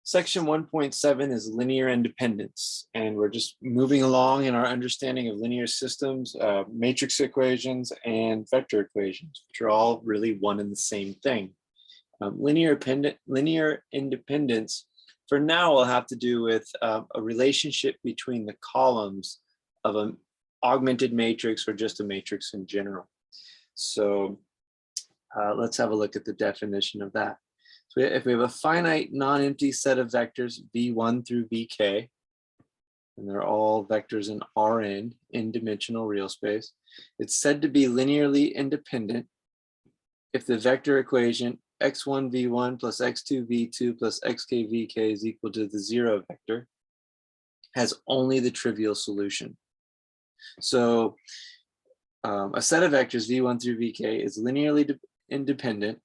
Section 1.7 is linear independence, and we're just moving along in our understanding of linear systems, matrix equations, and vector equations, which are all really one and the same thing. Linear independence, for now, will have to do with a relationship between the columns of an augmented matrix or just a matrix in general. So let's have a look at the definition of that. So if we have a finite non-empty set of vectors v1 through vk, and they're all vectors in Rn, in-dimensional real space, it's said to be linearly independent if the vector equation x1 v1 plus x2 v2 plus xk vk is equal to the zero vector has only the trivial solution. So a set of vectors v1 through vk is linearly independent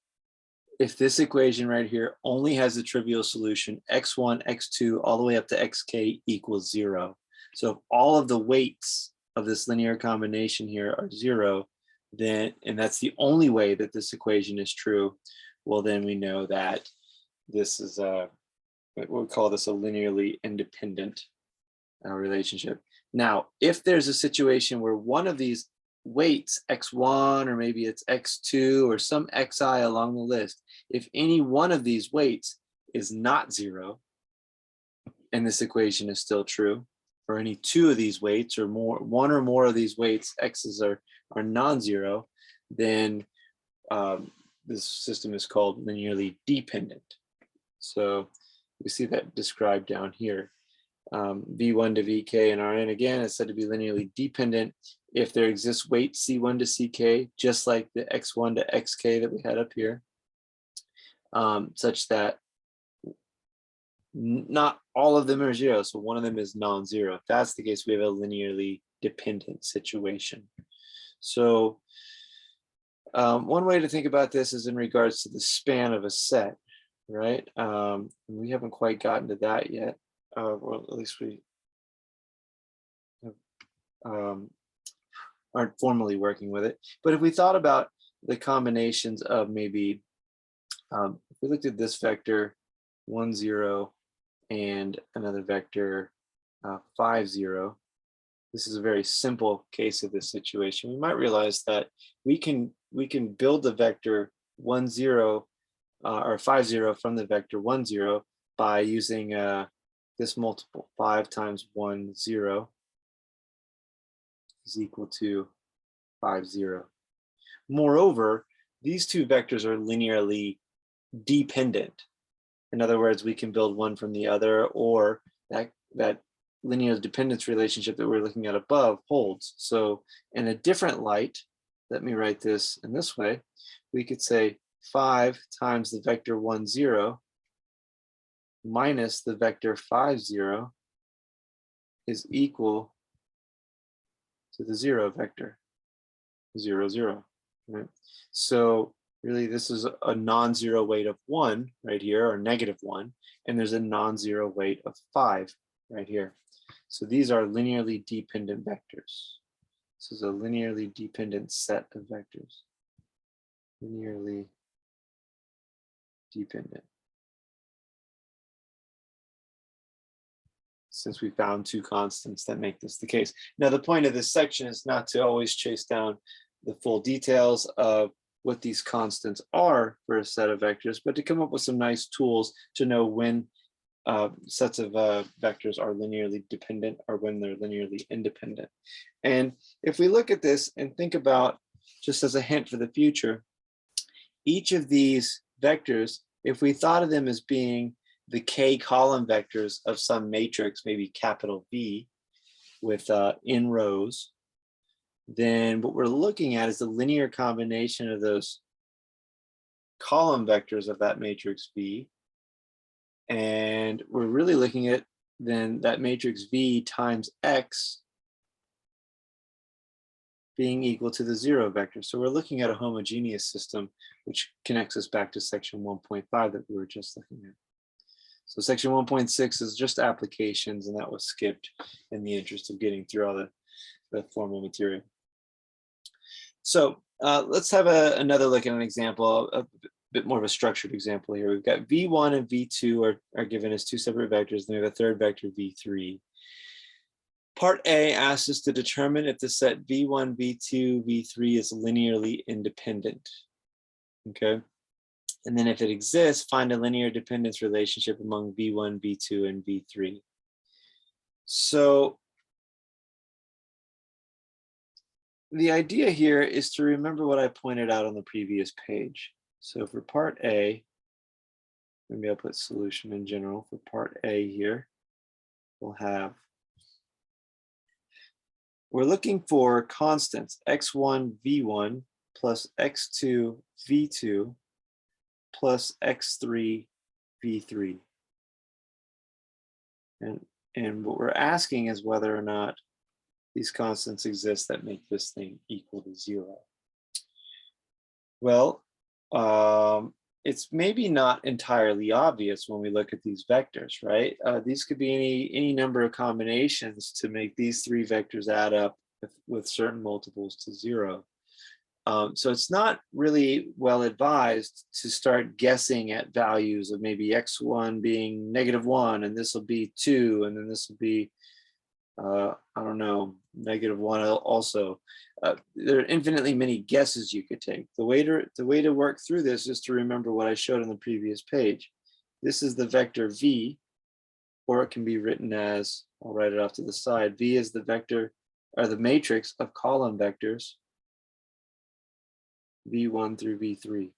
if this equation right here only has a trivial solution, x1, x2, all the way up to xk equals 0. So if all of the weights of this linear combination here are 0, then, and that's the only way that this equation is true, well, then we know that this is we'll call this a linearly independent relationship. Now, if there's a situation where one of these weights, x1, or maybe it's x2, or some xi along the list, if any one of these weights is not 0, and this equation is still true, or any two of these weights or more, one or more of these weights, x's are non-zero, then this system is called linearly dependent. So we see that described down here. V1 to Vk and Rn again is said to be linearly dependent if there exists weight C1 to Ck, just like the x1 to xk that we had up here, such that not all of them are 0, so one of them is non-zero. If that's the case, we have a linearly dependent situation. So one way to think about this is in regards to the span of a set, right? We haven't quite gotten to that yet. Well, at least we aren't formally working with it. But if we thought about the combinations of maybe, if we looked at this vector 1, 0 and another vector 5, 0, this is a very simple case of this situation. We might realize that we can build the vector 1, 0 or 5, 0 from the vector 1, 0 by using this multiple. 5 times 1, 0 is equal to 5, 0. Moreover, these two vectors are linearly dependent. In other words, we can build one from the other, or that linear dependence relationship that we're looking at above holds. So in a different light, let me write this in this way. We could say 5 times the vector 1, 0 minus the vector 5, 0 is equal to the 0 vector, 0, 0. Right? So really this is a non-zero weight of 1 right here, or -1, and there's a non-zero weight of 5 right here. So these are linearly dependent vectors. This is a linearly dependent set of vectors. Linearly dependent. Since we found two constants that make this the case. Now, the point of this section is not to always chase down the full details of what these constants are for a set of vectors, but to come up with some nice tools to know when sets of vectors are linearly dependent or when they're linearly independent. And if we look at this and think about, just as a hint for the future, each of these vectors, if we thought of them as being the k column vectors of some matrix, maybe capital V, with n rows, then what we're looking at is the linear combination of those column vectors of that matrix V. And we're really looking at then that matrix V times X being equal to the 0 vector. So we're looking at a homogeneous system, which connects us back to section 1.5 that we were just looking at. So section 1.6 is just applications, and that was skipped in the interest of getting through all the formal material. So let's have another look at an example, bit more of a structured example here. We've got v1 and v2 are given as two separate vectors. Then we have a third vector, v3. Part A asks us to determine if the set v1, v2, v3 is linearly independent. Okay. And then if it exists, find a linear dependence relationship among v1, v2, and v3. So the idea here is to remember what I pointed out on the previous page. So for part A, maybe I'll put solution in general. For part A here, we'll have, we're looking for constants x1 v1 plus x2 v2 plus x3 v3. And what we're asking is whether or not these constants exist that make this thing equal to 0. Well, it's maybe not entirely obvious when we look at these vectors, right? These could be any number of combinations to make these three vectors add up with certain multiples to 0. So it's not really well advised to start guessing at values of maybe x1 being -1, and this will be 2, and then this will be, I don't know, -1 also. There are infinitely many guesses you could take. The way to work through this is to remember what I showed on the previous page. This is the vector v, or it can be written as, I'll write it off to the side, v is the vector, or the matrix of column vectors, v1 through v3.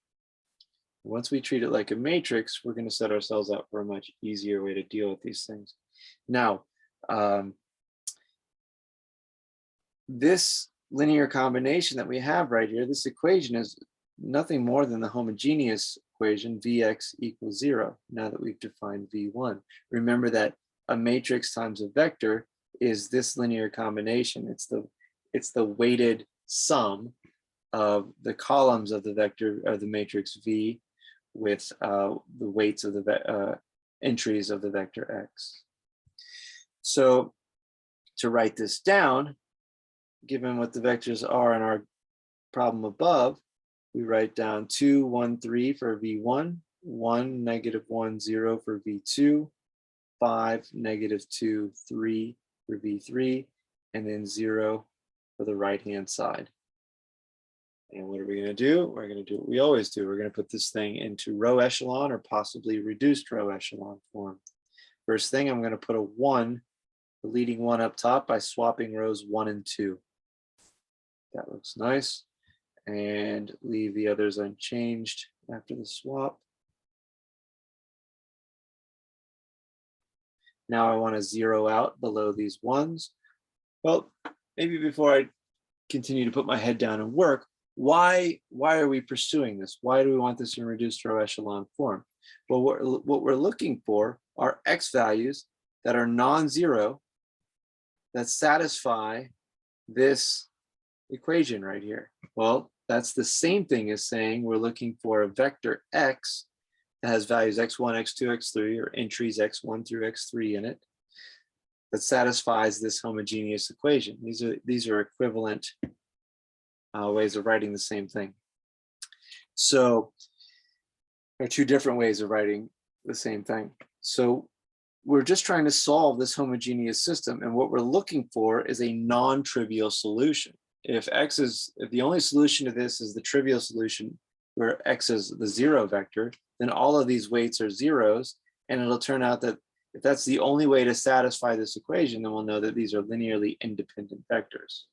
Once we treat it like a matrix, we're going to set ourselves up for a much easier way to deal with these things. Now, this linear combination that we have right here, this equation is nothing more than the homogeneous equation Vx equals 0, now that we've defined V1. Remember that a matrix times a vector is this linear combination. It's the weighted sum of the columns of the vector, of the matrix V, with the weights of the entries of the vector X. So to write this down, given what the vectors are in our problem above, we write down 2, 1, 3 for V1, 1, -1, 0 for V2, 5, -2, 3 for V3, and then 0 for the right-hand side. And what are we going to do? We're going to do what we always do. We're going to put this thing into row echelon or possibly reduced row echelon form. First thing, I'm going to put a 1, the leading 1 up top by swapping rows 1 and 2. That looks nice. And leave the others unchanged after the swap. Now I want to zero out below these 1s. Well, maybe before I continue to put my head down and work, why are we pursuing this? Why do we want this in reduced row echelon form? Well, what we're looking for are X values that are non-zero, that satisfy this equation right here. Well, that's the same thing as saying we're looking for a vector X that has values x1, x2, x3, or entries x1 through x3 in it, that satisfies this homogeneous equation. These are equivalent ways of writing the same thing. So there are two different ways of writing the same thing. So we're just trying to solve this homogeneous system, and what we're looking for is a non-trivial solution. If the only solution to this is the trivial solution, where X is the 0 vector, then all of these weights are zeros, and it'll turn out that if that's the only way to satisfy this equation, then we'll know that these are linearly independent vectors.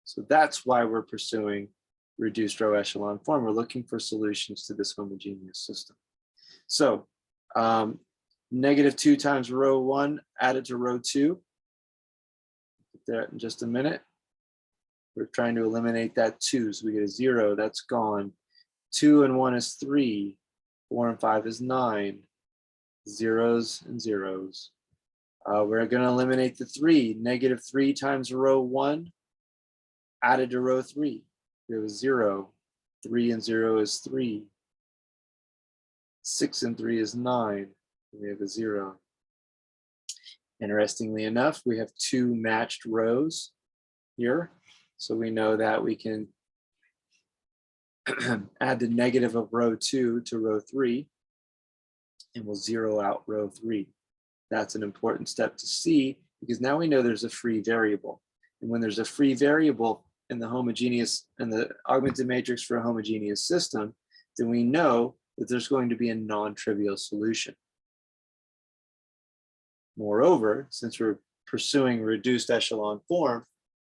So that's why we're pursuing reduced row echelon form. We're looking for solutions to this homogeneous system. So -2 times row 1 added to row 2. Put that in just a minute. We're trying to eliminate that 2, so we get a 0, that's gone. 2 and 1 is 3, 4 and 5 is 9, zeros and zeros. We're going to eliminate the 3, -3 times row 1 added to row 3. We have a 0, 3 and 0 is 3, 6 and 3 is 9, we have a 0. Interestingly enough, we have 2 matched rows here. So we know that we can add the negative of row 2 to row 3, and we'll zero out row 3. That's an important step to see because now we know there's a free variable. And when there's a free variable in the augmented matrix for a homogeneous system, then we know that there's going to be a non-trivial solution. Moreover, since we're pursuing reduced echelon form,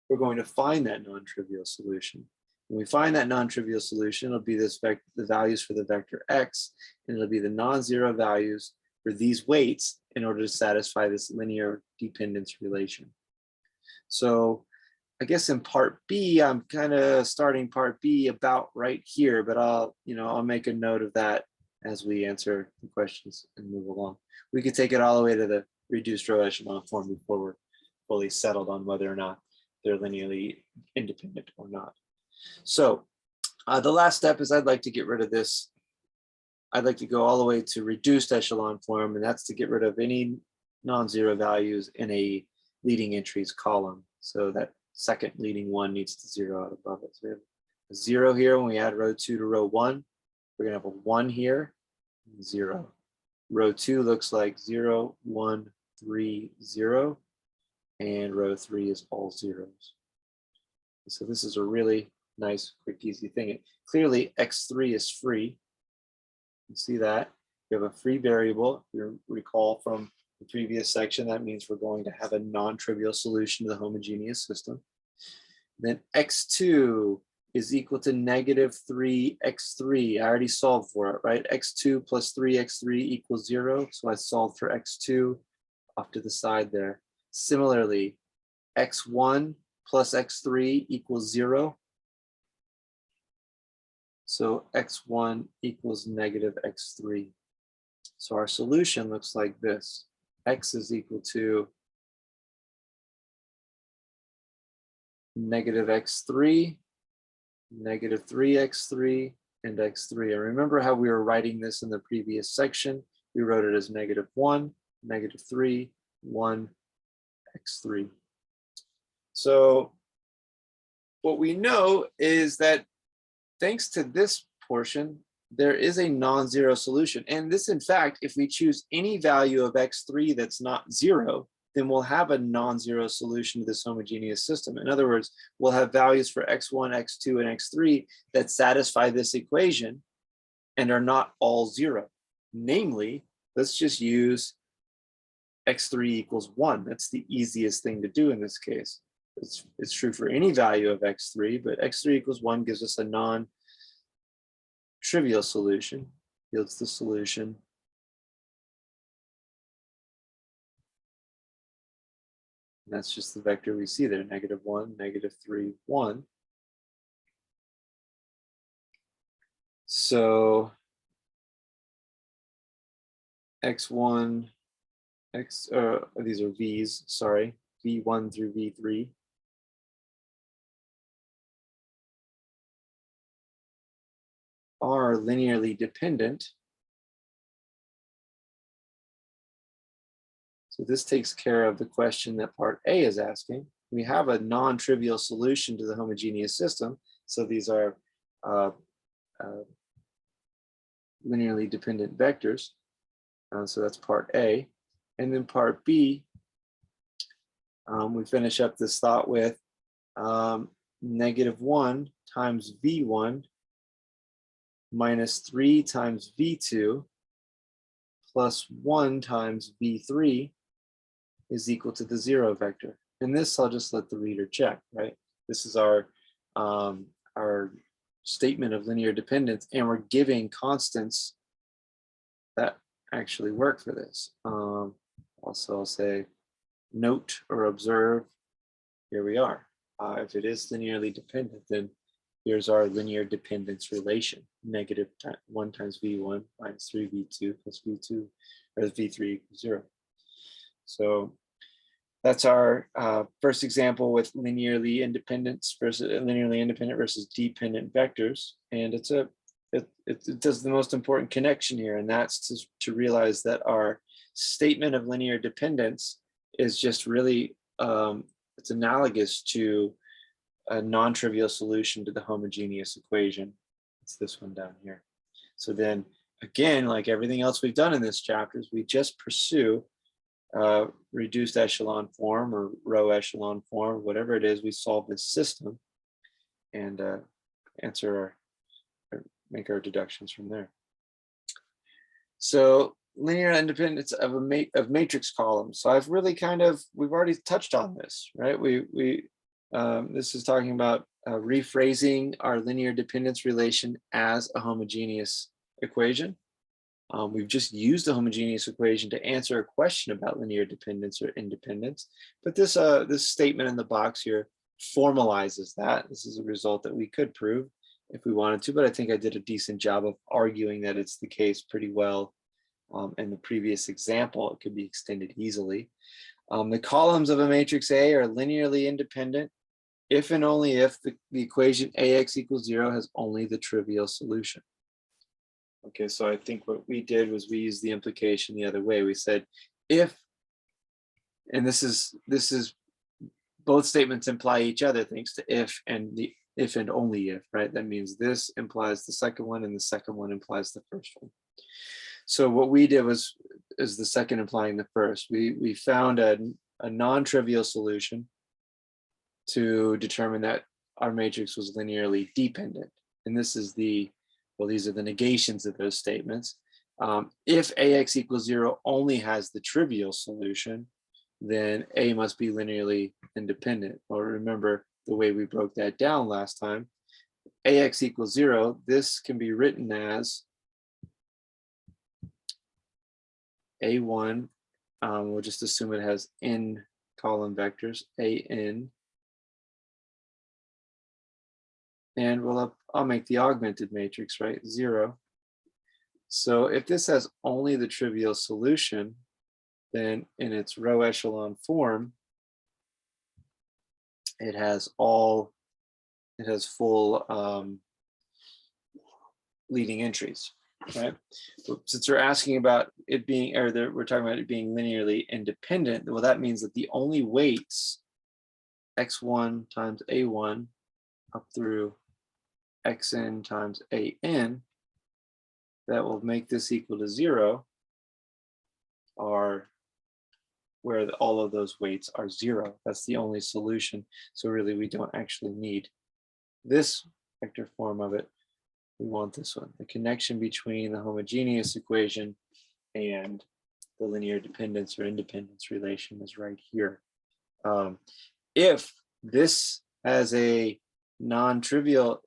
we're going to find that non-trivial solution. When we find that non-trivial solution, it'll be the values for the vector x, and it'll be the non-zero values for these weights in order to satisfy this linear dependence relation. So I guess in part B, I'm kind of starting part B about right here, but I'll make a note of that as we answer the questions and move along. We could take it all the way to the reduced row echelon form before we're fully settled on whether or not they're linearly independent or not. So the last step is I'd like to get rid of this. I'd like to go all the way to reduced echelon form, and that's to get rid of any non-zero values in a leading entries column. So that second leading one needs to zero out above it. So we have a 0 here when we add row 2 to row 1. We're going to have a 1 here, 0. Row 2 looks like 0, 1, 3, 0, and row 3 is all zeros. So this is a really nice, quick, easy thing. Clearly, x3 is free. You see that we have a free variable. If you recall from the previous section, that means we're going to have a non-trivial solution to the homogeneous system. Then x2 is equal to negative 3x3. I already solved for it, right? x2 plus 3x3 equals 0. So I solved for x2 off to the side there. Similarly, x1 plus x3 equals 0. So x1 equals negative x3. So our solution looks like this. X is equal to negative x3, negative 3x3, and x3. And remember how we were writing this in the previous section? We wrote it as negative 1, negative 3, 1, x3. So what we know is that thanks to this portion, there is a non-zero solution. And this, in fact, if we choose any value of x3 that's not 0, then we'll have a non-zero solution to this homogeneous system. In other words, we'll have values for x1, x2, and x3 that satisfy this equation and are not all 0. Namely, let's just use x3 equals 1. That's the easiest thing to do in this case. It's true for any value of x3, but x3 equals 1 gives us a non-trivial solution, yields the solution. And that's just the vector we see there, negative 1, negative 3, 1. So x1, these are v's, sorry, v1 through v3. Are linearly dependent. So this takes care of the question that part A is asking. We have a non-trivial solution to the homogeneous system. So these are linearly dependent vectors. So that's part A. And then part B, we finish up this thought with negative 1 times v1 minus 3 times v2 plus 1 times v3 is equal to the 0 vector. And this I'll just let the reader check, right? This is our statement of linear dependence, and we're giving constants that actually work for this. Also, I'll say note or observe, here we are. If it is linearly dependent, then here's our linear dependence relation. Negative 1 times v1 minus 3v2 plus v2, or v3 equals 0. So that's our first example with linearly independent versus dependent vectors. And it does the most important connection here, and that's to realize that our statement of linear dependence is just really, it's analogous to a non-trivial solution to the homogeneous equation. It's this one down here. So then again, like everything else we've done in this chapter, is we just pursue reduced echelon form or row echelon form, whatever it is, we solve this system and answer or make our deductions from there. So linear independence of matrix columns. So I've really we've already touched on this, right? This is talking about rephrasing our linear dependence relation as a homogeneous equation. We've just used a homogeneous equation to answer a question about linear dependence or independence, but this statement in the box here formalizes that. This is a result that we could prove if we wanted to, but I think I did a decent job of arguing that it's the case pretty well. In the previous example, it could be extended easily. The columns of a matrix A are linearly independent if and only if the equation AX equals 0 has only the trivial solution. Okay, so I think what we did was we used the implication the other way. We said if, and this is both statements imply each other thanks to if and the if and only if, right? That means this implies the second one and the second one implies the first one. So what we did is the second implying the first. We found a non-trivial solution to determine that our matrix was linearly dependent. And this is these are the negations of those statements. If AX equals 0 only has the trivial solution, then A must be linearly independent. Well, remember the way we broke that down last time. AX equals 0, this can be written as A1, we'll just assume it has n column vectors, AN. And I'll make the augmented matrix, right, 0. So if this has only the trivial solution, then in its row echelon form, it has full leading entries, right? Since we're asking about it being, we're talking about it being linearly independent, well, that means that the only weights x1 times a1 up through xn times an that will make this equal to 0 are where all of those weights are 0. That's the only solution. So really, we don't actually need this vector form of it. We want this one. The connection between the homogeneous equation and the linear dependence or independence relation is right here. If this has a non-trivial,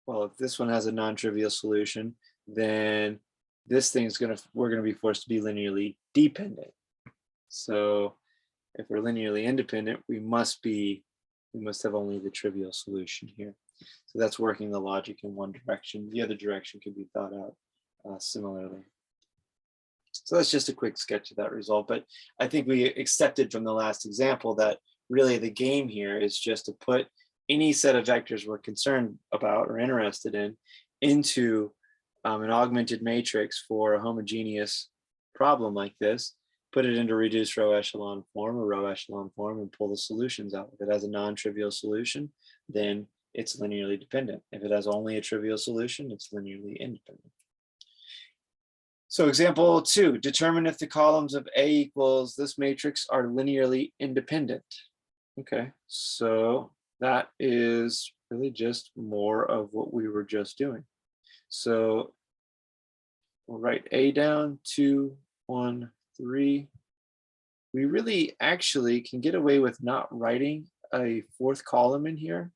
well, if this one has a non-trivial solution, then this thing's we're gonna be forced to be linearly dependent. So if we're linearly independent, we must have only the trivial solution here. So that's working the logic in one direction. The other direction could be thought out similarly. So that's just a quick sketch of that result. But I think we accepted from the last example that really the game here is just to put any set of vectors we're concerned about or interested in into an augmented matrix for a homogeneous problem like this, put it into reduced row echelon form or row echelon form and pull the solutions out. If it has a non-trivial solution, then it's linearly dependent. If it has only a trivial solution, it's linearly independent. So example 2, determine if the columns of A equals this matrix are linearly independent. Okay, so that is really just more of what we were just doing. So we'll write A down, 2, 1, 3. We really actually can get away with not writing a fourth column in here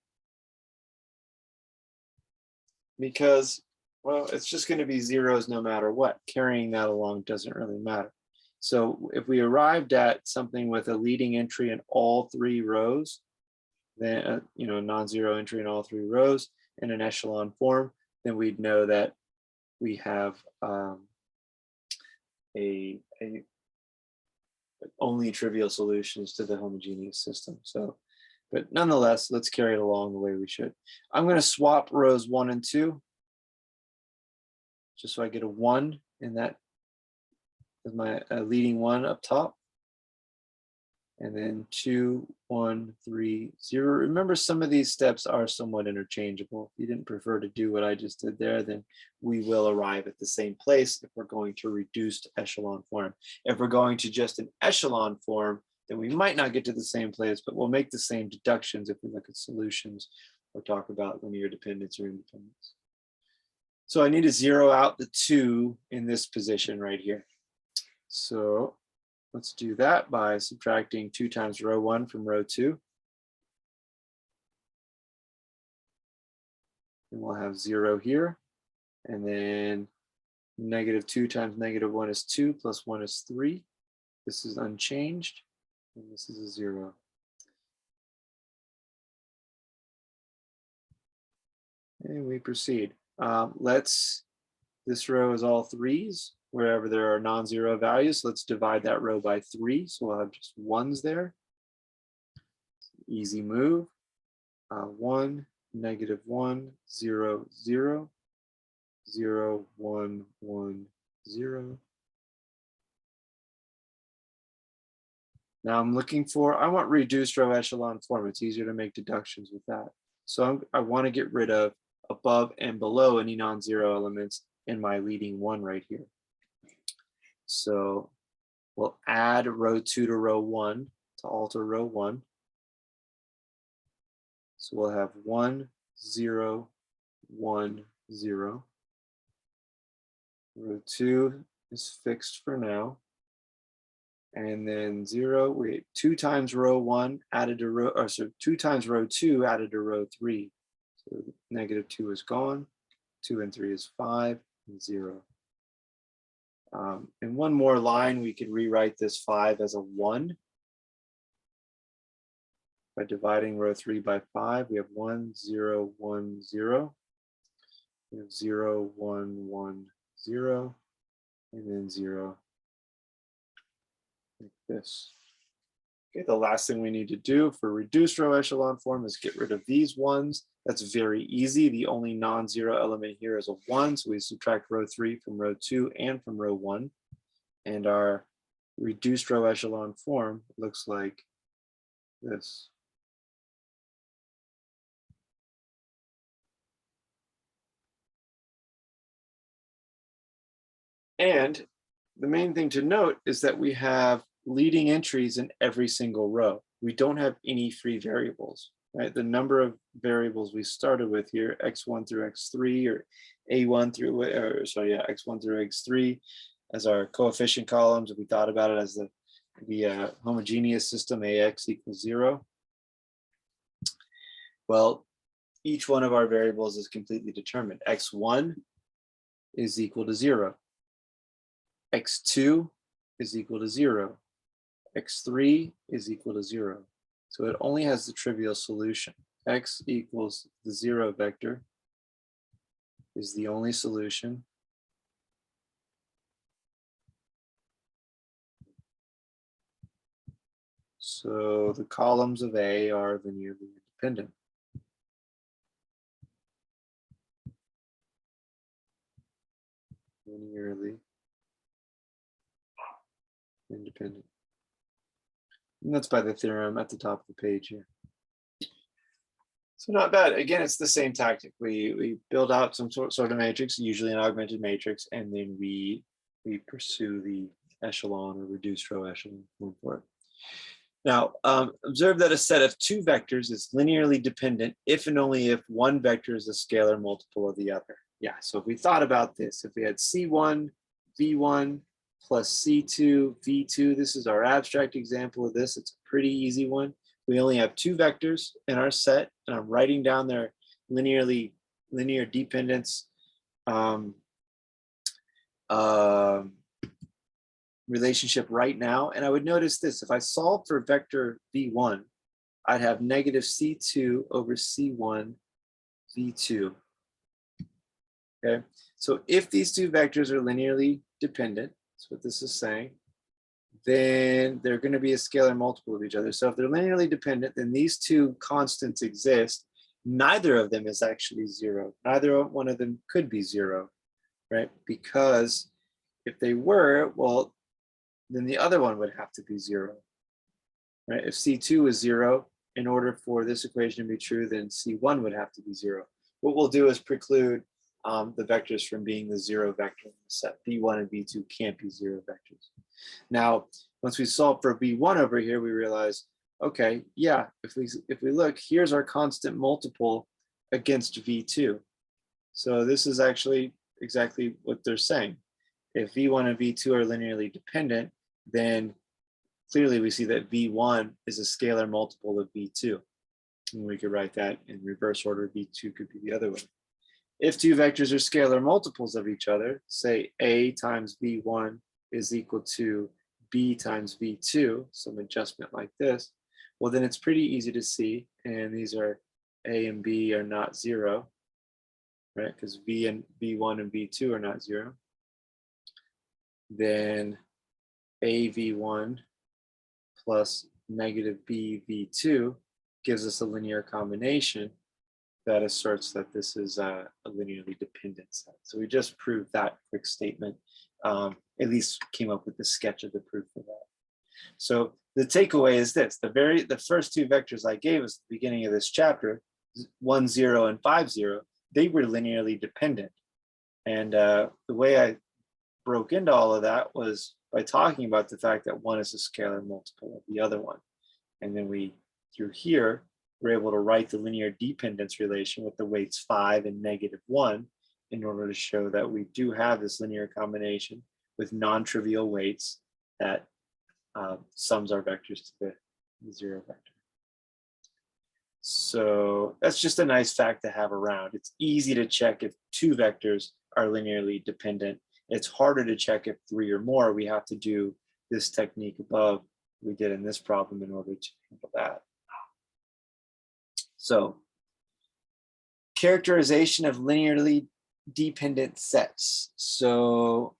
because, well, it's just going to be zeros no matter what. Carrying that along doesn't really matter. So if we arrived at something with a leading entry in all 3 rows, then non-zero entry in all 3 rows in an echelon form, then we'd know that we have only trivial solutions to the homogeneous system. So, but nonetheless, let's carry it along the way we should. I'm going to swap rows 1 and 2, just so I get a 1 in that as my leading one up top. and then 2, 1, 3, 0. Remember, some of these steps are somewhat interchangeable. If you didn't prefer to do what I just did there, then we will arrive at the same place if we're going to reduced echelon form. If we're going to just an echelon form, then we might not get to the same place, but we'll make the same deductions if we look at solutions or talk about linear dependence or independence. So I need to zero out the 2 in this position right here. So let's do that by subtracting 2 times row 1 from row 2. And we'll have 0 here. And then -2 times -1 is 2, plus 1 is 3. This is unchanged, and this is a 0. And we proceed. This row is all 3s. Wherever there are non-zero values, let's divide that row by 3. So we'll have just 1s there. Easy move. 1, -1, 0, 0, 0, 1, 1, 0. Now I'm looking for, I want reduced row echelon form. It's easier to make deductions with that. So I want to get rid of above and below any non-zero elements in my leading 1 right here. So we'll add row 2 to row 1 to alter row 1. So we'll have 1, 0, 1, 0. Row 2 is fixed for now. And then 0, wait, 2 times row 1 added to row, or so 2 times row 2 added to row 3. So -2 is gone. 2 and 3 is 5 and 0. In one more line, we could rewrite this 5 as a 1. By dividing row 3 by 5, we have 1, 0, 1, 0. We have 0, 1, 1, 0, and then 0. Like this. Okay, the last thing we need to do for reduced row echelon form is get rid of these 1s. That's very easy. The only non-zero element here is a 1, so we subtract row 3 from row 2 and from row 1. And our reduced row echelon form looks like this. And the main thing to note is that we have leading entries in every single row. We don't have any free variables, right? The number of variables we started with here, x1 through x3, or a1 through, x1 through x3 as our coefficient columns. If we thought about it as the homogeneous system, ax equals 0. Well, each one of our variables is completely determined. x1 is equal to 0. x2 is equal to 0. x3 is equal to 0. So it only has the trivial solution. X equals the 0 vector is the only solution. So the columns of A are linearly independent. Linearly independent. And that's by the theorem at the top of the page here. So not bad. Again, it's the same tactic. We build out some sort of matrix, usually an augmented matrix, and then we pursue the echelon or reduced row echelon form for it. Now, observe that a set of 2 vectors is linearly dependent if and only if one vector is a scalar multiple of the other. Yeah, so if we thought about this, if we had C1, V1, plus C2, V2, this is our abstract example of this. It's a pretty easy one. We only have 2 vectors in our set, and I'm writing down their linear dependence relationship right now. And I would notice this: if I solve for vector V1, I'd have negative C2 over C1 V2. Okay, so if these 2 vectors are linearly dependent, that's what this is saying, then they're going to be a scalar multiple of each other. So if they're linearly dependent, then these 2 constants exist. Neither of them is actually 0. Neither one of them could be 0, right? Because if they were, well, then the other one would have to be 0. right? If C2 is 0, in order for this equation to be true, then C1 would have to be 0. What we'll do is preclude the vectors from being the 0 vector in the set. V1 and V2 can't be 0 vectors. Now, once we solve for V1 over here, we realize, okay, yeah, if we look, here's our constant multiple against V2. So this is actually exactly what they're saying. If V1 and V2 are linearly dependent, then clearly we see that V1 is a scalar multiple of V2. And we could write that in reverse order. V2 could be the other way. If two vectors are scalar multiples of each other, say A times V1 is equal to B times V2, some adjustment like this, well, then it's pretty easy to see, and these are A and B are not 0, right? Because V1 and V2 are not 0. Then AV1 plus negative BV2 gives us a linear combination that asserts that this is a linearly dependent set. So we just proved that quick statement, at least came up with the sketch of the proof for that. So the takeaway is this: the first two vectors I gave us at the beginning of this chapter, 1, 0, and 5, 0, they were linearly dependent. And the way I broke into all of that was by talking about the fact that one is a scalar multiple of the other one. And then through here, we're able to write the linear dependence relation with the weights 5 and -1 in order to show that we do have this linear combination with non-trivial weights that sums our vectors to the 0 vector. So that's just a nice fact to have around. It's easy to check if two vectors are linearly dependent. It's harder to check if 3 or more. We have to do this technique above we did in this problem in order to handle that. So, characterization of linearly dependent sets. So,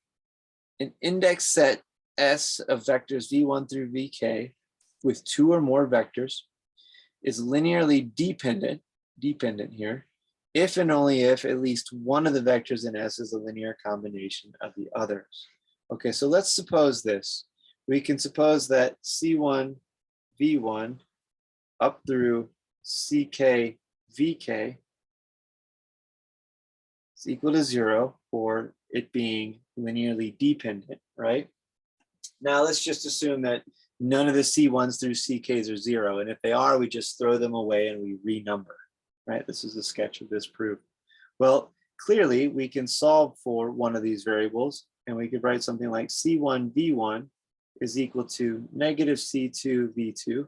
an index set S of vectors V1 through Vk with 2 or more vectors is linearly dependent here, if and only if at least one of the vectors in S is a linear combination of the others. Okay, so let's suppose this. We can suppose that C1, V1 up through CK, VK is equal to 0 for it being linearly dependent, right? Now let's just assume that none of the C1s through CKs are 0, and if they are, we just throw them away and we renumber, right? This is a sketch of this proof. Well, clearly we can solve for one of these variables, and we could write something like C1, V1 is equal to negative C2, V2.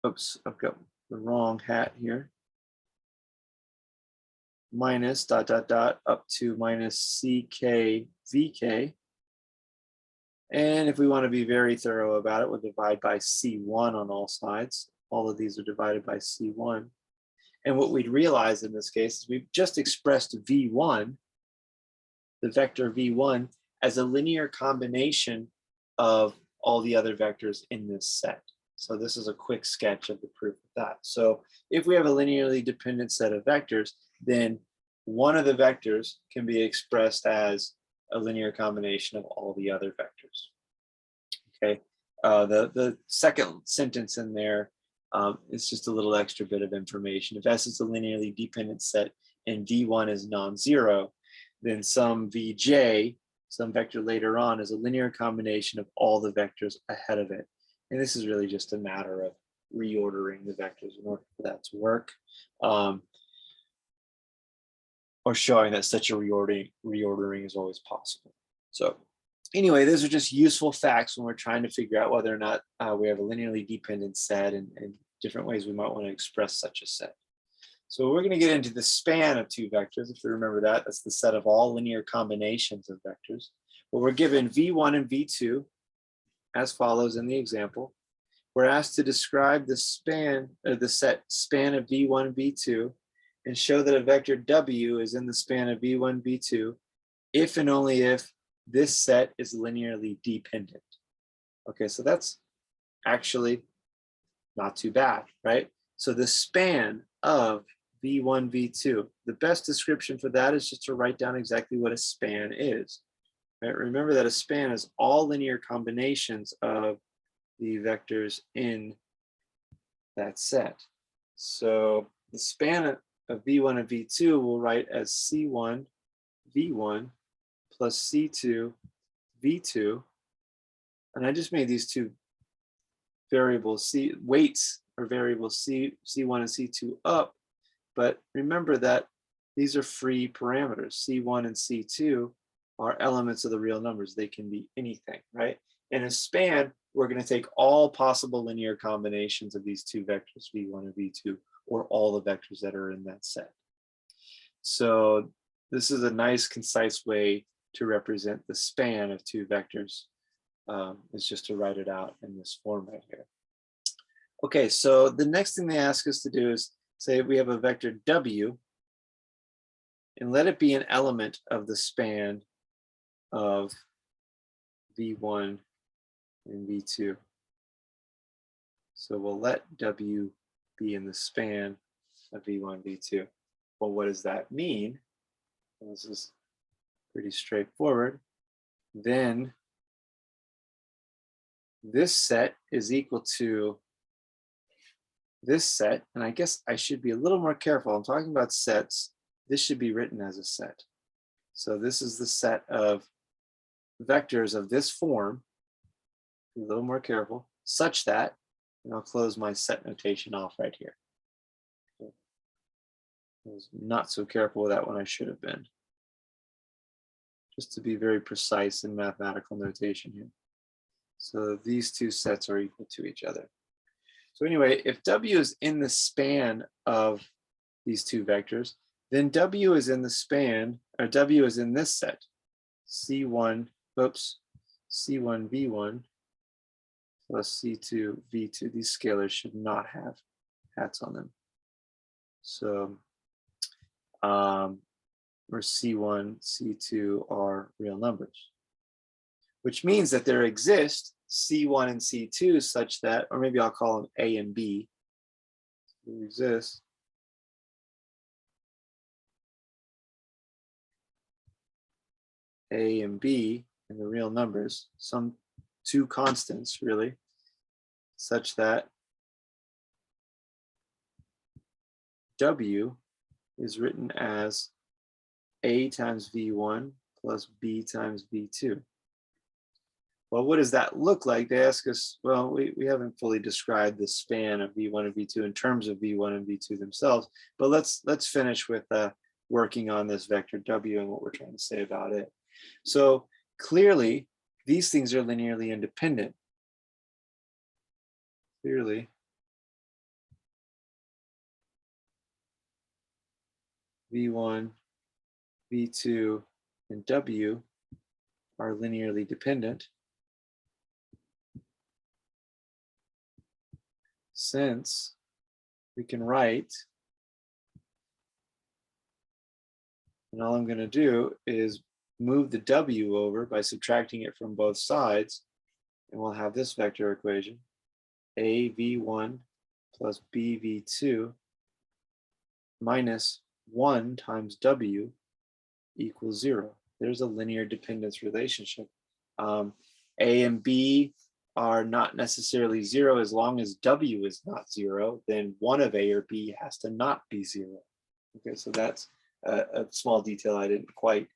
Oops, I've got the wrong hat here. Minus ... up to minus CK, VK. And if we want to be very thorough about it, we'll divide by C1 on all sides. All of these are divided by C1. And what we'd realize in this case is we've just expressed V1, the vector V1, as a linear combination of all the other vectors in this set. So this is a quick sketch of the proof of that. So if we have a linearly dependent set of vectors, then one of the vectors can be expressed as a linear combination of all the other vectors. Okay, the second sentence in there is just a little extra bit of information. If S is a linearly dependent set and V1 is non-zero, then some Vj, some vector later on, is a linear combination of all the vectors ahead of it. And this is really just a matter of reordering the vectors in order for that to work. Or showing that such a reordering is always possible. So anyway, those are just useful facts when we're trying to figure out whether or not we have a linearly dependent set and different ways we might want to express such a set. So we're going to get into the span of two vectors. If you remember that, that's the set of all linear combinations of vectors. Well, we're given V1 and V2 as follows in the example. We're asked to describe the span, or the set span of V1 and V2, and show that a vector W is in the span of V1, V2, if and only if this set is linearly dependent. Okay, so that's actually not too bad, right? So the span of V1, V2, the best description for that is just to write down exactly what a span is. Right? Remember that a span is all linear combinations of the vectors in that set. So the span of V1 and V2 we'll write as C1 V1 plus C2 V2. And I just made these two variables, weights or variables C1 and C2 up. But remember that these are free parameters. C1 and C2 are elements of the real numbers. They can be anything, right? In a span, we're going to take all possible linear combinations of these two vectors, V1 and V2, or all the vectors that are in that set. So this is a nice, concise way to represent the span of two vectors. It's just to write it out in this form right here. Okay, so the next thing they ask us to do is say we have a vector W, and let it be an element of the span of V1 and V2. So we'll let W be in the span of V1, V2. Well, what does that mean? Well, this is pretty straightforward. Then this set is equal to this set, and I guess I should be a little more careful. I'm talking about sets. This should be written as a set. So this is the set of vectors of this form, be a little more careful, such that, and I'll close my set notation off right here. I was not so careful with that when I should have been. Just to be very precise in mathematical notation here. So these two sets are equal to each other. So anyway, if W is in the span of these two vectors, then W is in the span, or W is in this set, C1, C1V1 plus C2V2. These scalars should not have hats on them. So where C1, C2 are real numbers, which means that there exist C1 and C2 such that, or maybe I'll call them A and B. There exists A and B in the real numbers, some two constants really, such that W is written as A times V1 plus B times V2. Well, what does that look like? They ask us, well, we haven't fully described the span of V1 and V2 in terms of V1 and V2 themselves, but let's finish with working on this vector W and what we're trying to say about it. So clearly, these things are linearly independent. Clearly, V1, V2, and W are linearly dependent, since we can write, and all I'm going to do is move the W over by subtracting it from both sides, and we'll have this vector equation, AV1 plus BV2 minus 1 times W equals 0. There's a linear dependence relationship. A and B are not necessarily 0 as long as W is not 0, then one of A or B has to not be 0. Okay, so that's a small detail I didn't quite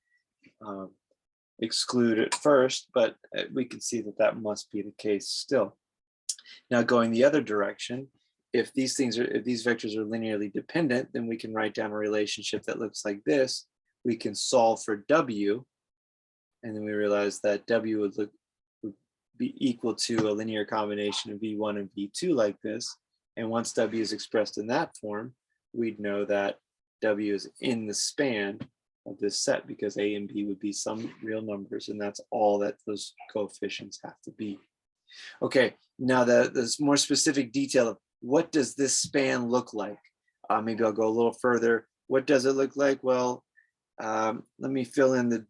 exclude at first, but we can see that that must be the case still. Now going the other direction, if these vectors are linearly dependent, then we can write down a relationship that looks like this. We can solve for W, and then we realize that W would be equal to a linear combination of V1 and V2 like this. And once W is expressed in that form, we'd know that W is in the span of this set because A and B would be some real numbers, and that's all that those coefficients have to be. Okay, now there's more specific detail of what does this span look like? Maybe I'll go a little further. What does it look like? Well, let me fill in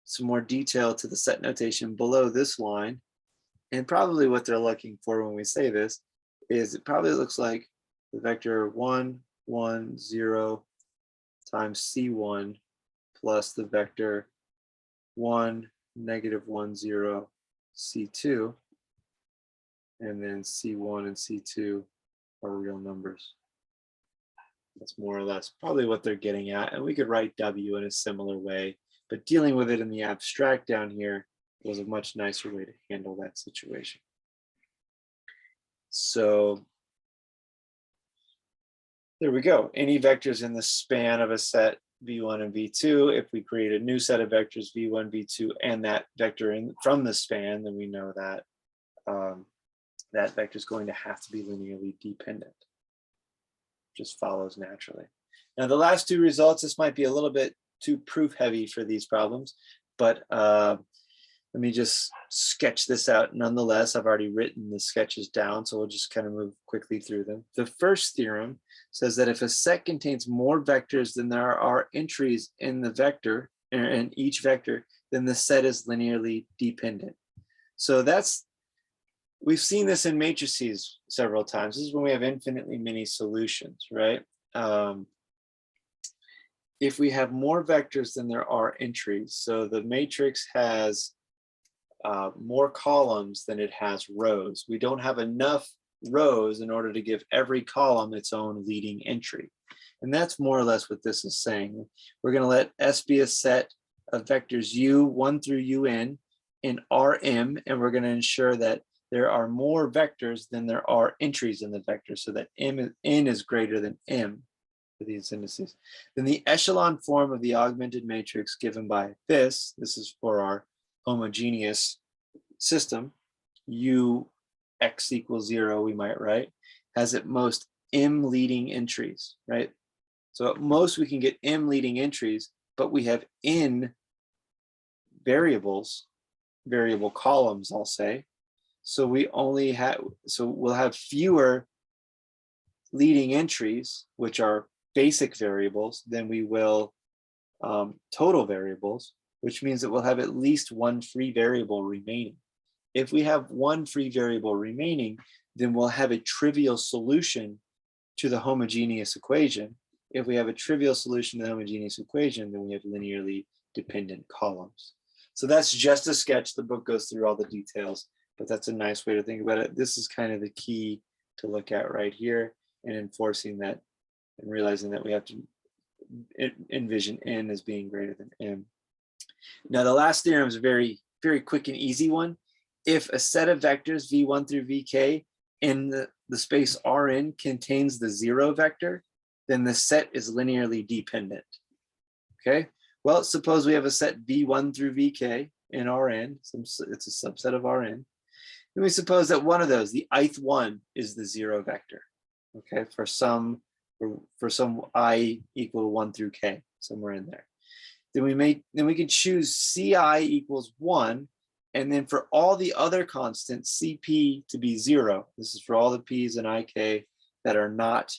some more detail to the set notation below this line. And probably what they're looking for when we say this is it probably looks like the vector 1, 1, 0 times C1 plus the vector 1, negative 1, 0, C2. and then C1 and C2 are real numbers. That's more or less probably what they're getting at. And we could write W in a similar way, but dealing with it in the abstract down here was a much nicer way to handle that situation. So there we go. Any vectors in the span of a set V1 and V2, if we create a new set of vectors V1, V2, and that vector in from the span, then we know that that vector is going to have to be linearly dependent. Just follows naturally. Now the last two results, this might be a little bit too proof heavy for these problems, but let me just sketch this out nonetheless. I've already written the sketches down, so we'll just kind of move quickly through them. The first theorem says that if a set contains more vectors than there are entries in the vector, in each vector, then the set is linearly dependent. So that's, we've seen this in matrices several times. This is when we have infinitely many solutions, right? If we have more vectors than there are entries, so the matrix has more columns than it has rows. We don't have enough rows in order to give every column its own leading entry. And that's more or less what this is saying. We're going to let S be a set of vectors U1 through UN in Rm, and we're going to ensure that there are more vectors than there are entries in the vector, so that n is greater than m for these indices. Then the echelon form of the augmented matrix given by this is for our homogeneous system, U x equals 0, we might write, has at most m leading entries, right? So at most we can get m leading entries, but we have n variables, variable columns, I'll say. So we only have, so we'll have fewer leading entries, which are basic variables, than we will total variables, which means that we'll have at least one free variable remaining. If we have one free variable remaining, then we'll have a trivial solution to the homogeneous equation. If we have a trivial solution to the homogeneous equation, then we have linearly dependent columns. So that's just a sketch. The book goes through all the details, but that's a nice way to think about it. This is kind of the key to look at right here, and enforcing that and realizing that we have to envision n as being greater than m. Now the last theorem is a very, very quick and easy one. If a set of vectors v1 through vk in the space Rn contains the 0 vector, then the set is linearly dependent. Okay, well, suppose we have a set v1 through vk in Rn, it's a subset of Rn. And we suppose that one of those, the ith one, is the 0 vector. Okay, for some I equal to 1 through k, somewhere in there. Then we can choose ci equals 1, and then for all the other constants, cp to be 0. This is for all the p's and ik that are not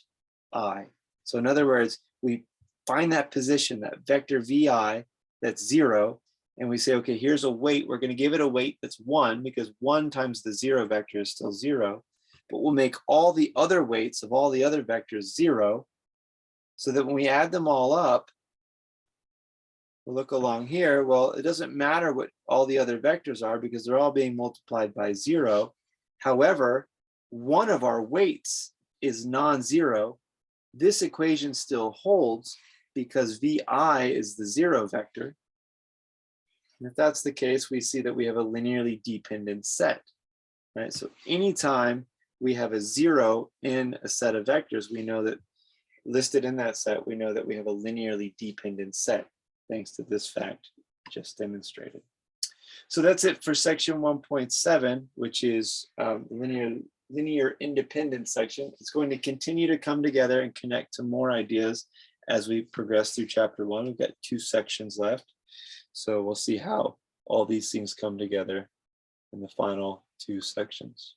I. So in other words, we find that position, that vector vi that's 0, and we say, okay, here's a weight. We're going to give it a weight that's 1, because 1 times the 0 vector is still 0. But we'll make all the other weights of all the other vectors 0, so that when we add them all up, we'll look along here, well, it doesn't matter what all the other vectors are because they're all being multiplied by 0. However, one of our weights is non-zero. This equation still holds because vi is the 0 vector. And if that's the case, we see that we have a linearly dependent set, right? So anytime we have a 0 in a set of vectors, we know that listed in that set, we know that we have a linearly dependent set, thanks to this fact just demonstrated. So that's it for section 1.7, which is linear independent section. It's going to continue to come together and connect to more ideas as we progress through chapter 1. We've got 2 sections left. So we'll see how all these things come together in the final 2 sections.